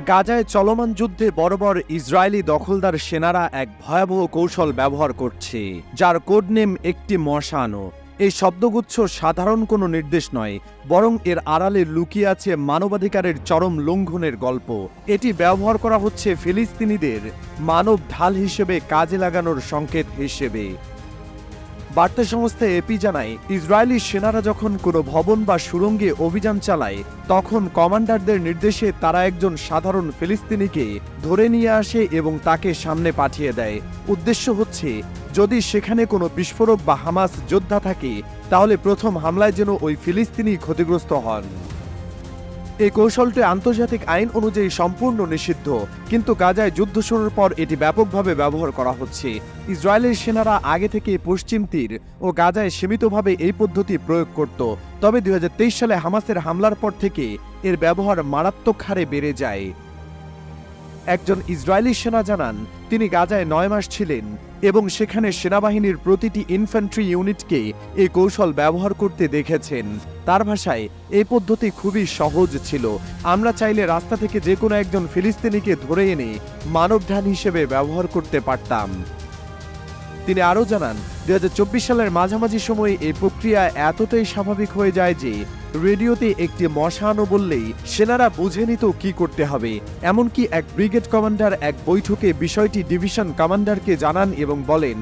গাজায় চলমান যুদ্ধে বর্বর ইসরায়েলি দখলদার সেনারা এক ভয়াবহ কৌশল ব্যবহার করছে, যার কোড নেম একটি মশানো। এই শব্দগুচ্ছ সাধারণ কোনো নির্দেশ নয়, বরং এর আড়ালে লুকিয়ে আছে মানবাধিকারের চরম লঙ্ঘনের গল্প। এটি ব্যবহার করা হচ্ছে ফিলিস্তিনিদের মানব ঢাল হিসেবে কাজে লাগানোর সংকেত হিসেবে। বার্তা সংস্থা এপি জানায়, ইসরায়েলি সেনারা যখন কোনো ভবন বা সুড়ঙ্গে অভিযান চালায়, তখন কমান্ডারদের নির্দেশে তারা একজন সাধারণ ফিলিস্তিনিকে ধরে নিয়ে আসে এবং তাকে সামনে পাঠিয়ে দেয়। উদ্দেশ্য হচ্ছে, যদি সেখানে কোনো বিস্ফোরক বা হামাস যোদ্ধা থাকে, তাহলে প্রথম হামলায় যেন ওই ফিলিস্তিনি ক্ষতিগ্রস্ত হন। এই কৌশলটি আন্তর্জাতিক আইন অনুযায়ী সম্পূর্ণ নিষিদ্ধ, কিন্তু গাজায় যুদ্ধ শুরুর পর এটি ব্যাপকভাবে ব্যবহার করা হচ্ছে। ইসরায়েলের সেনারা আগে থেকে পশ্চিম তীর ও গাজায় সীমিতভাবে এই পদ্ধতি প্রয়োগ করত, তবে 2023 সালে হামাসের হামলার পর থেকে এর ব্যবহার মারাত্মক হারে বেড়ে যায়। একজন ইসরায়েলি সেনা জানান, তিনি গাজায় 9 মাস ছিলেন এবং সেখানে সেনাবাহিনীর প্রতিটি ইনফ্যান্ট্রি ইউনিটকে এই কৌশল ব্যবহার করতে দেখেছেন। তার ভাষায়, এই পদ্ধতি খুবই সহজ ছিল। আমরা চাইলে রাস্তা থেকে যে কোনো একজন ফিলিস্তিনিকে ধরে এনে মানবঢাল হিসেবে ব্যবহার করতে পারতাম। তিনি আরও জানান, 2024 সালের মাঝামাঝি সময়ে এই প্রক্রিয়া এতটাই স্বাভাবিক হয়ে যায় যে রেডিওতে একটি মশানো বললেই সেনারা বুঝে নিত কি করতে হবে। এমনকি এক ব্রিগেড কমান্ডার এক বৈঠকে বিষয়টি ডিভিশন কমান্ডারকে জানান এবং বলেন,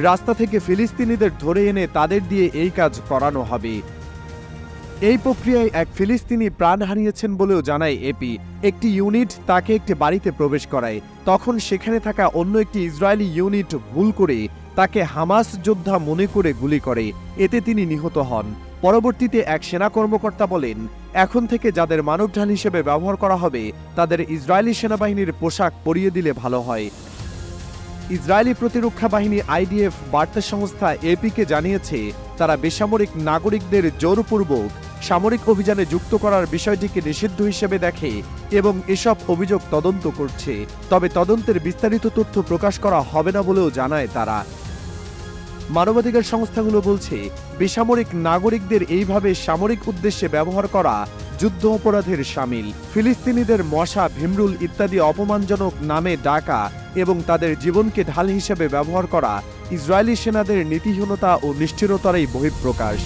রাস্তা থেকে ফিলিস্তিনিদের ধরে এনে তাদের দিয়ে এই কাজ করানো হবে। এই প্রক্রিয়ায় এক ফিলিস্তিনি প্রাণ হারিয়েছেন বলেও জানায় এপি। একটি ইউনিট তাকে একটি বাড়িতে প্রবেশ করায়, তখন সেখানে থাকা অন্য একটি ইসরায়েলি ইউনিট ভুল করে তাকে হামাস যোদ্ধা মনে করে গুলি করে। এতে তিনি নিহত হন। পরবর্তীতে এক সেনা কর্মকর্তা বলেন, এখন থেকে যাদের মানবঢাল হিসেবে ব্যবহার করা হবে, তাদের ইসরায়েলি সেনাবাহিনীর পোশাক পরিয়ে দিলে ভালো হয়। ইসরায়েলি প্রতিরক্ষা বাহিনী আইডিএফ বার্তা সংস্থা এপিকে জানিয়েছে, তারা বেসামরিক নাগরিকদের জোরপূর্বক সামরিক অভিযানে যুক্ত করার বিষয়টিকে নিষিদ্ধ হিসেবে দেখে এবং এসব অভিযোগ তদন্ত করছে। তবে তদন্তের বিস্তারিত তথ্য প্রকাশ করা হবে না বলেও জানায় তারা। মানবাধিকার সংস্থাগুলো বলছে, বেসামরিক নাগরিকদের এইভাবে সামরিক উদ্দেশ্যে ব্যবহার করা যুদ্ধ অপরাধের শামিল। ফিলিস্তিনিদের মশা, ভিমরুল ইত্যাদি অপমানজনক নামে ডাকা এবং তাদের জীবনকে ঢাল হিসেবে ব্যবহার করা ইসরায়েলি সেনাদের নীতিহীনতা ও নিষ্ঠুরতারই বহিঃপ্রকাশ।